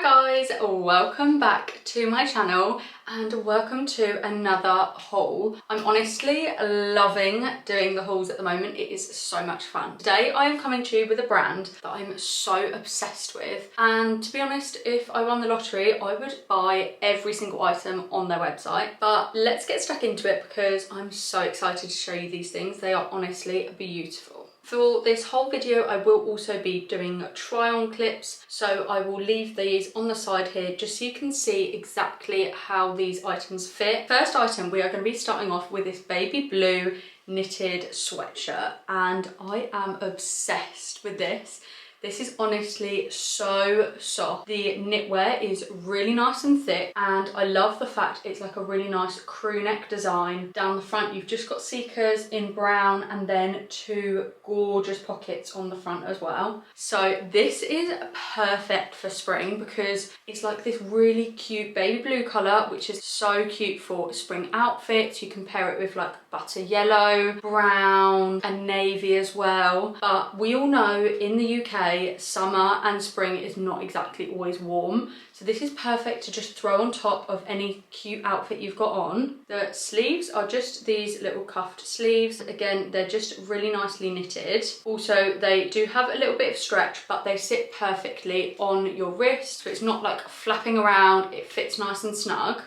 Hi guys, welcome back to my channel and welcome to another haul. I'm honestly loving doing the hauls at the moment. It is so much fun. Today I am coming to you with a brand that I'm so obsessed with, and to be honest, if I won the lottery I would buy every single item on their website. But let's get stuck into it because I'm so excited to show you these things. They are honestly beautiful. For this whole video I will also be doing try on clips, so I will leave these on the side here just so you can see exactly how these items fit. First item, we are going to be starting off with this baby blue knitted sweatshirt, and I am obsessed with this. This is honestly so soft. The knitwear is really nice and thick, and I love the fact it's like a really nice crew neck design. Down the front you've just got seekers in brown and then two gorgeous pockets on the front as well. So this is perfect for spring because it's like this really cute baby blue colour, which is so cute for spring outfits. You can pair it with like butter yellow, brown and navy as well. But we all know in the UK summer and spring is not exactly always warm, so this is perfect to just throw on top of any cute outfit you've got on. The sleeves are just these little cuffed sleeves. Again, they're just really nicely knitted. Also, they do have a little bit of stretch, but they sit perfectly on your wrist, so it's not like flapping around. It fits nice and snug.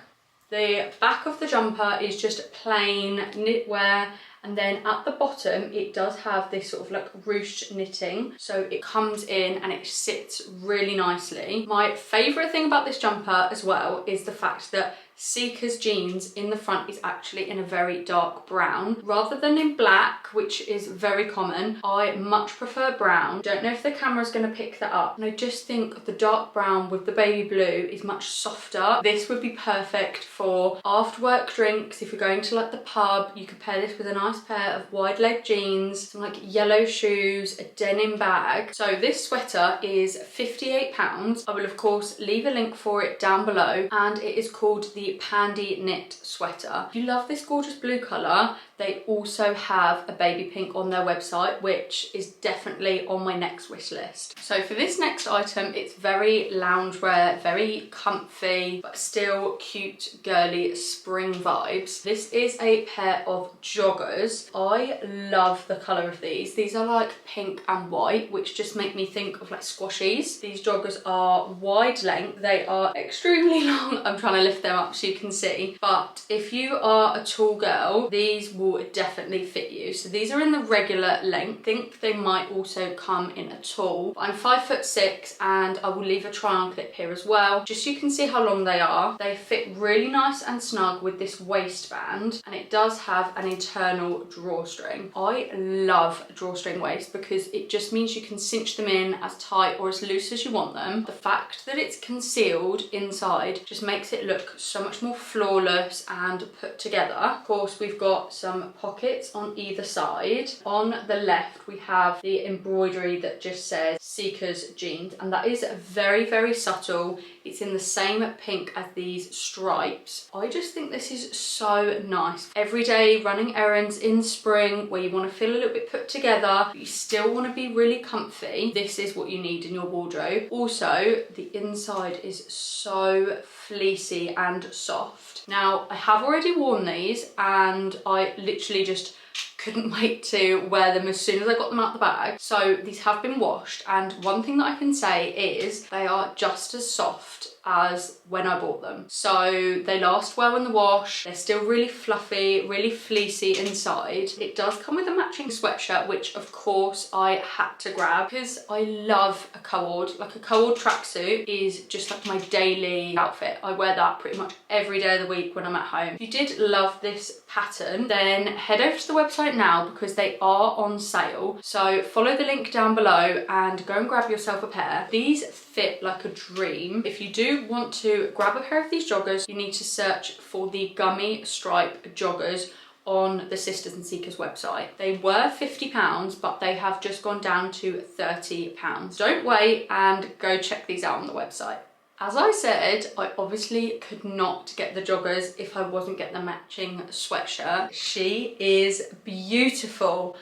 The back of the jumper is just plain knitwear, and then at the bottom it does have this sort of like ruched knitting, so it comes in and it sits really nicely. My favourite thing about this jumper as well is the fact that Seeker's jeans in the front is actually in a very dark brown rather than in black, which is very common. I much prefer brown. Don't know if the camera's going to pick that up, and I just think the dark brown with the baby blue is much softer. This would be perfect for after work drinks. If you're going to like the pub, you could pair this with a nice pair of wide leg jeans, some like yellow shoes, a denim bag. So this sweater is £58. I will of course leave a link for it down below, and it is called the Pandy Knit Sweater. If you love this gorgeous blue colour, they also have a baby pink on their website, which is definitely on my next wish list. So for this next item, it's very loungewear, very comfy, but still cute, girly spring vibes. This is a pair of joggers. I love the colour of these. These are like pink and white, which just make me think of like squashies. These joggers are wide length. They are extremely long. I'm trying to lift them up so you can see, but if you are a tall girl, these will definitely fit you. So these are in the regular length. I think they might also come in a tall. I'm 5'6", and I will leave a try on clip here as well, just so you can see how long they are. They fit really nice and snug with this waistband, and it does have an internal drawstring. I love a drawstring waist because it just means you can cinch them in as tight or as loose as you want them. The fact that it's concealed inside just makes it look so much more flawless and put together. Of course, we've got some pockets on either side. On the left we have the embroidery that just says Seeker's jeans, and that is very, very subtle. It's in the same pink as these stripes. I just think this is so nice. Everyday running errands in spring where you want to feel a little bit put together, but you still want to be really comfy. This is what you need in your wardrobe. Also, the inside is so fleecy and soft. Now, I have already worn these and I literally just couldn't wait to wear them as soon as I got them out the bag. So these have been washed, and one thing that I can say is they are just as soft as when I bought them. So they last well in the wash. They're still really fluffy, really fleecy inside. It does come with a matching sweatshirt, which of course I had to grab because I love a co-ord. Like a co-ord tracksuit is just like my daily outfit. I wear that pretty much every day of the week when I'm at home. If you did love this pattern, then head over to the website now because they are on sale. So follow the link down below and go and grab yourself a pair. These fit like a dream. If you do want to grab a pair of these joggers, you need to search for the Gummy stripe joggers on the Sisters and Seekers website. They were £50, but they have just gone down to £30. Don't wait and go check these out on the website. As I said, I obviously could not get the joggers if I wasn't getting the matching sweatshirt. She is beautiful.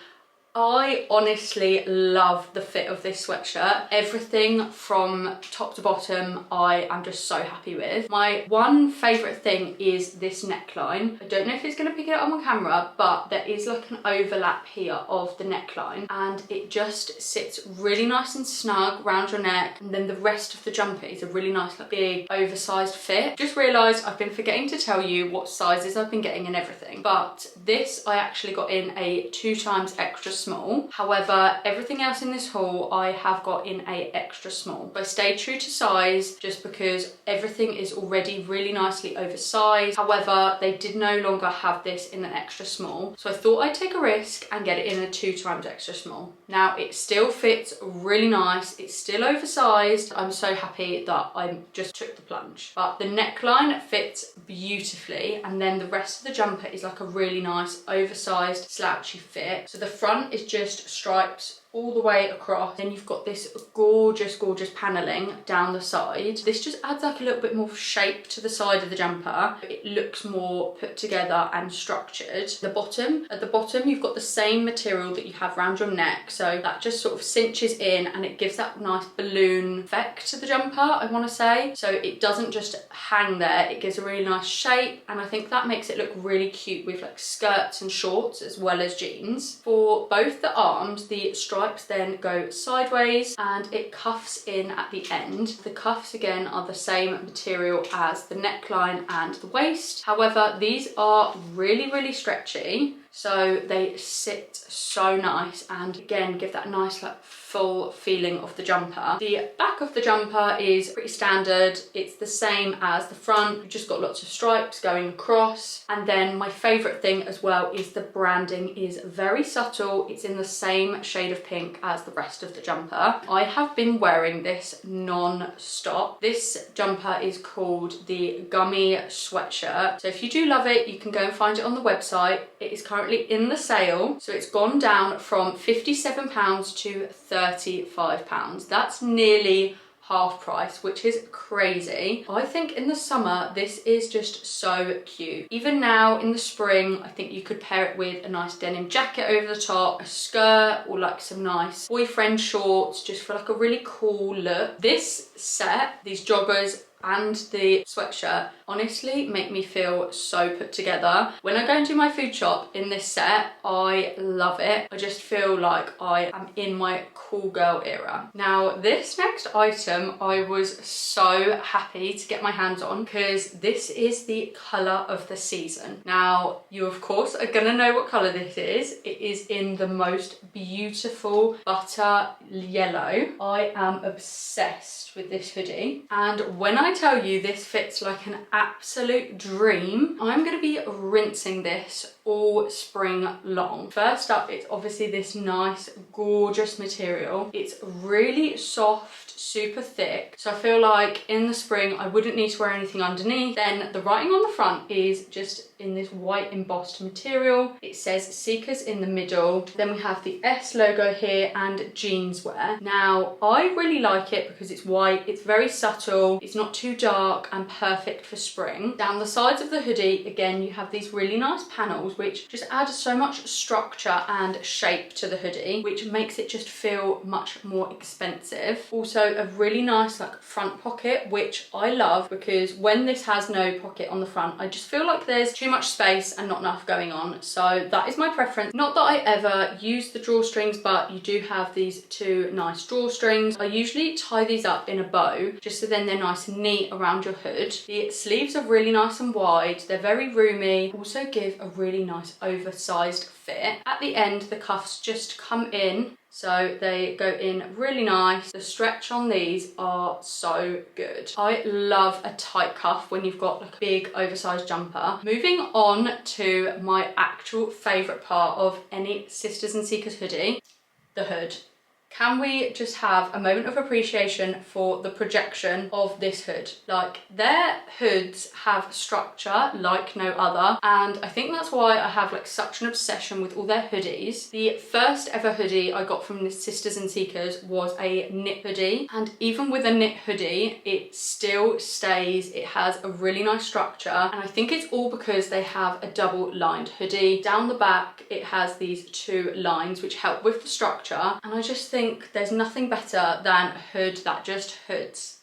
I honestly love the fit of this sweatshirt. Everything from top to bottom I am just so happy with. My one favourite thing is this neckline. I don't know if it's going to pick it up on camera, but there is like an overlap here of the neckline and it just sits really nice and snug around your neck, and then the rest of the jumper is a really nice like big oversized fit. Just realised I've been forgetting to tell you what sizes I've been getting and everything, but this I actually got in a 2x extra small. However, everything else in this haul I have got in a extra small. I stayed true to size just because everything is already really nicely oversized. However, they did no longer have this in an extra small, so I thought I'd take a risk and get it in a 2x extra small. Now it still fits really nice, it's still oversized. I'm so happy that I just took the plunge, but the neckline fits beautifully, and then the rest of the jumper is like a really nice oversized slouchy fit. So the front is just stripes all the way across, then you've got this gorgeous paneling down the side. This just adds like a little bit more shape to the side of the jumper. It looks more put together and structured. At the bottom you've got the same material that you have around your neck, so that just sort of cinches in and it gives that nice balloon effect to the jumper, I want to say. So it doesn't just hang there, it gives a really nice shape, and I think that makes it look really cute with like skirts and shorts as well as jeans. For both the arms, the stripes then go sideways and it cuffs in at the end. The cuffs again are the same material as the neckline and the waist. However, these are really stretchy, so they sit so nice and again give that nice like full feeling of the jumper. The back of the jumper is pretty standard. It's the same as the front. You've just got lots of stripes going across. And then my favorite thing as well is the branding is very subtle. It's in the same shade of pink as the rest of the jumper. I have been wearing this non-stop. This jumper is called the Gummy sweatshirt. So if you do love it, you can go and find it on the website. It is currently in the sale. So it's gone down from £57 to £35. That's nearly half price, which is crazy. I think in the summer this is just so cute. Even now in the spring, I think you could pair it with a nice denim jacket over the top, a skirt, or like some nice boyfriend shorts, just for like a really cool look. This set, these joggers and the sweatshirt honestly make me feel so put together. When I go and do my food shop in this set, I love it. I just feel like I am in my cool girl era. Now this next item I was so happy to get my hands on because this is the colour of the season. Now you of course are gonna know what colour this is. It is in the most beautiful butter yellow. I am obsessed with this hoodie, and when I tell you this fits like an absolute dream, I'm going to be rinsing this all spring long. First up, it's obviously this nice gorgeous material. It's really soft, super thick, so I feel like in the spring I wouldn't need to wear anything underneath. Then the writing on the front is just in this white embossed material. It says Seekers in the middle. Then we have the S logo here and jeanswear. Now I really like it because it's white, it's very subtle, it's not too dark and perfect for spring. Down the sides of the hoodie again you have these really nice panels which just add so much structure and shape to the hoodie, which makes it just feel much more expensive. Also a really nice like front pocket, which I love because when this has no pocket on the front I just feel like there's too much space and not enough going on, so that is my preference. Not that I ever use the drawstrings, but you do have these two nice drawstrings. I usually tie these up in a bow just so then they're nice and neat around your hood. The sleeves are really nice and wide, they're very roomy, also give a really nice oversized fit. At the end the cuffs just come in, so they go in really nice. The stretch on these are so good. I love a tight cuff when you've got like a big oversized jumper. Moving on to my actual favourite part of any Sisters and Seekers hoodie, the hood. Can we just have a moment of appreciation for the projection of this hood? Like, their hoods have structure like no other, and I think that's why I have like such an obsession with all their hoodies. The first ever hoodie I got from the Sisters and Seekers was a knit hoodie, and even with a knit hoodie, it still stays, it has a really nice structure, and I think it's all because they have a double lined hoodie. Down the back, it has these two lines which help with the structure, and I just think there's nothing better than a hood that just hoods.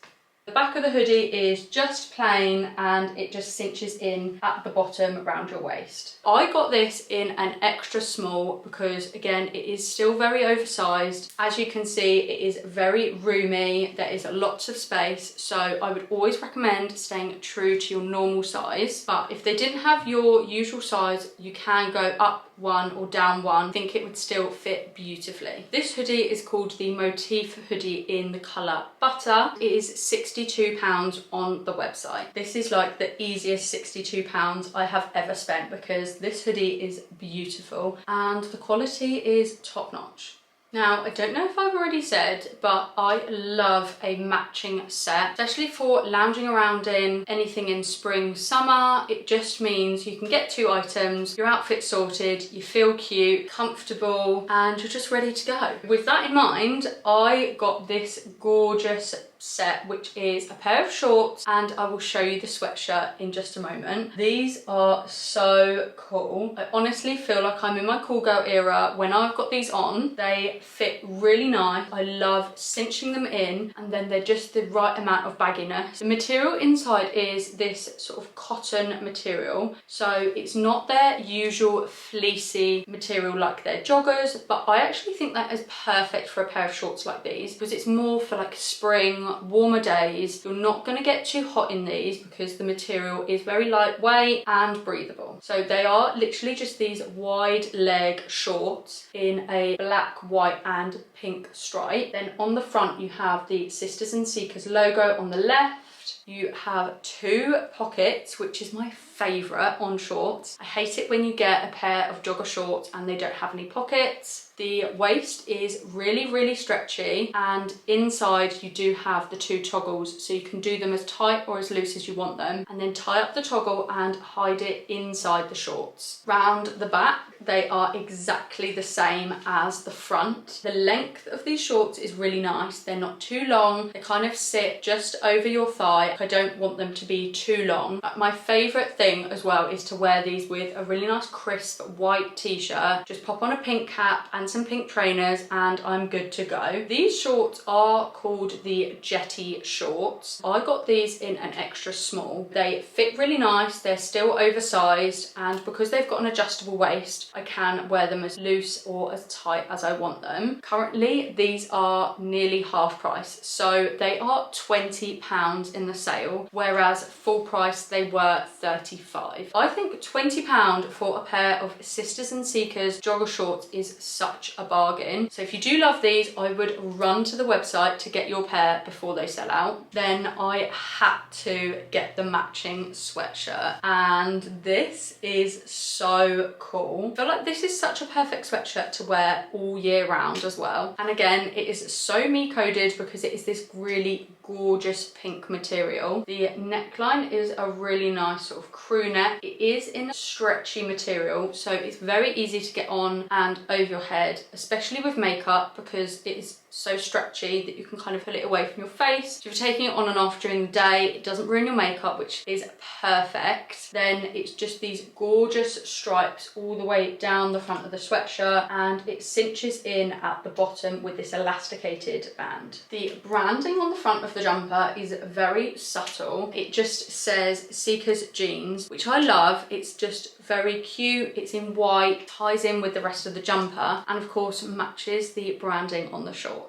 The back of the hoodie is just plain and it just cinches in at the bottom around your waist. I got this in an extra small because, again, it is still very oversized. As you can see, it is very roomy. There is lots of space, so I would always recommend staying true to your normal size. But if they didn't have your usual size, you can go up one or down one. I think it would still fit beautifully. This hoodie is called the Motif hoodie in the colour Butter. It is £62 on the website. This is like the easiest £62 I have ever spent because this hoodie is beautiful and the quality is top notch. Now, I don't know if I've already said, but I love a matching set, especially for lounging around in anything in spring, summer. It just means you can get two items, your outfit's sorted, you feel cute, comfortable, and you're just ready to go. With that in mind, I got this gorgeous set, which is a pair of shorts, and I will show you the sweatshirt in just a moment. These are so cool. I honestly feel like I'm in my cool girl era when I've got these on. They fit really nice. I love cinching them in, and then they're just the right amount of bagginess. The material inside is this sort of cotton material, so it's not their usual fleecy material like their joggers, but I actually think that is perfect for a pair of shorts like these because it's more for like spring, warmer days. You're not going to get too hot in these because the material is very lightweight and breathable. So they are literally just these wide leg shorts in a black, white and pink stripe. Then on the front you have the Sisters and Seekers logo on the left. You have two pockets, which is my favourite on shorts. I hate it when you get a pair of jogger shorts and they don't have any pockets. The waist is really, really stretchy, and inside you do have the two toggles, so you can do them as tight or as loose as you want them, and then tie up the toggle and hide it inside the shorts. Round the back, they are exactly the same as the front. The length of these shorts is really nice. They're not too long. They kind of sit just over your thigh. I don't want them to be too long. But my favourite thing as well is to wear these with a really nice crisp white t-shirt. Just pop on a pink cap and some pink trainers and I'm good to go. These shorts are called the Jetty shorts. I got these in an extra small. They fit really nice. They're still oversized, and because they've got an adjustable waist, I can wear them as loose or as tight as I want them. Currently, these are nearly half price, so they are £20 in the sale, whereas full price they were £35. I think £20 for a pair of Sisters and Seekers jogger shorts is such a bargain. So if you do love these, I would run to the website to get your pair before they sell out. Then I had to get the matching sweatshirt, and this is so cool. I feel like this is such a perfect sweatshirt to wear all year round as well. And again, it is so me coded because it is this really gorgeous pink material. The neckline is a really nice sort of crew neck. It is in a stretchy material, so it's very easy to get on and over your head, especially with makeup, because it is so stretchy that you can kind of pull it away from your face. If you're taking it on and off during the day, it doesn't ruin your makeup, which is perfect. Then it's just these gorgeous stripes all the way down the front of the sweatshirt, and it cinches in at the bottom with this elasticated band. The branding on the front of the jumper is very subtle. It just says Seekers Jeans, which I love. It's just very cute. It's in white, ties in with the rest of the jumper, and of course matches the branding on the shorts.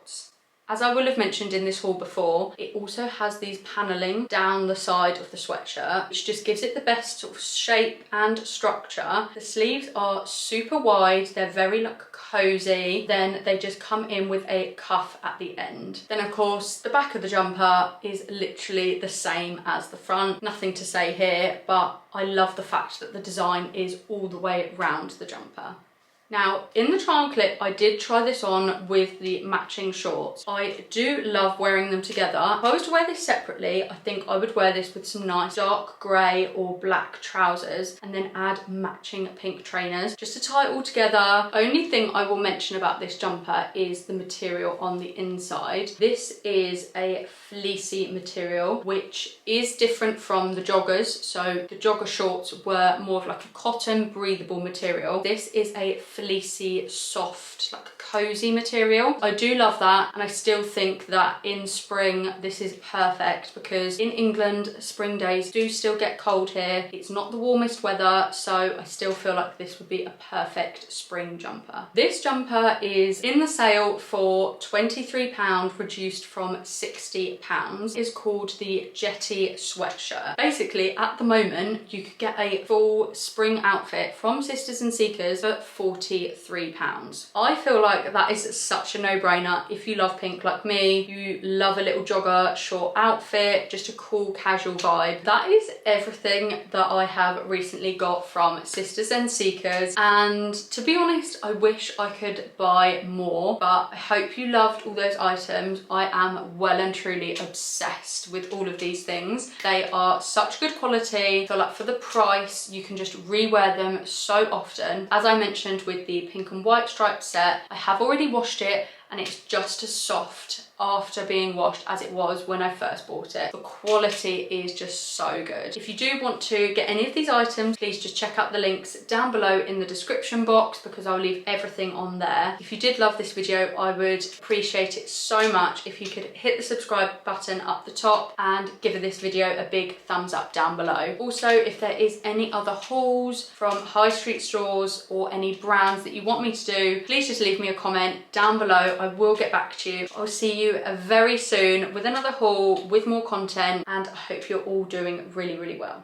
As I will have mentioned in this haul before, it also has these paneling down the side of the sweatshirt, which just gives it the best sort of shape and structure. The sleeves are super wide, they're very like cozy, then they just come in with a cuff at the end. Then of course the back of the jumper is literally the same as the front. Nothing to say here, but I love the fact that the design is all the way around the jumper. Now, in the trial clip, I did try this on with the matching shorts. I do love wearing them together. If I was to wear this separately, I think I would wear this with some nice dark grey or black trousers and then add matching pink trainers just to tie it all together. Only thing I will mention about this jumper is the material on the inside. This is a fleecy material, which is different from the joggers. So the jogger shorts were more of like a cotton breathable material. This is a fleecy, soft, like cozy material. I do love that, and I still think that in spring this is perfect because in England spring days do still get cold here. It's not the warmest weather, so I still feel like this would be a perfect spring jumper. This jumper is in the sale for £23, reduced from £60. It's called the Jetty sweatshirt. Basically, at the moment you could get a full spring outfit from Sisters and Seekers for £43. I feel like that is such a no-brainer. If you love pink like me, you love a little jogger short outfit, just a cool casual vibe. That is everything that I have recently got from Sisters and Seekers, and to be honest, I wish I could buy more, but I hope you loved all those items. I am well and truly obsessed with all of these things. They are such good quality. I feel like for the price, you can just rewear them so often. As I mentioned with the pink and white striped set, I have already washed it and it's just as soft after being washed as it was when I first bought it. The quality is just so good. If you do want to get any of these items, please just check out the links down below in the description box because I'll leave everything on there. If you did love this video, I would appreciate it so much if you could hit the subscribe button up the top and give this video a big thumbs up down below. Also, if there is any other hauls from high street stores or any brands that you want me to do, please just leave me a comment down below. I will get back to you. I'll see you very soon with another haul with more content, and I hope you're all doing really, really well.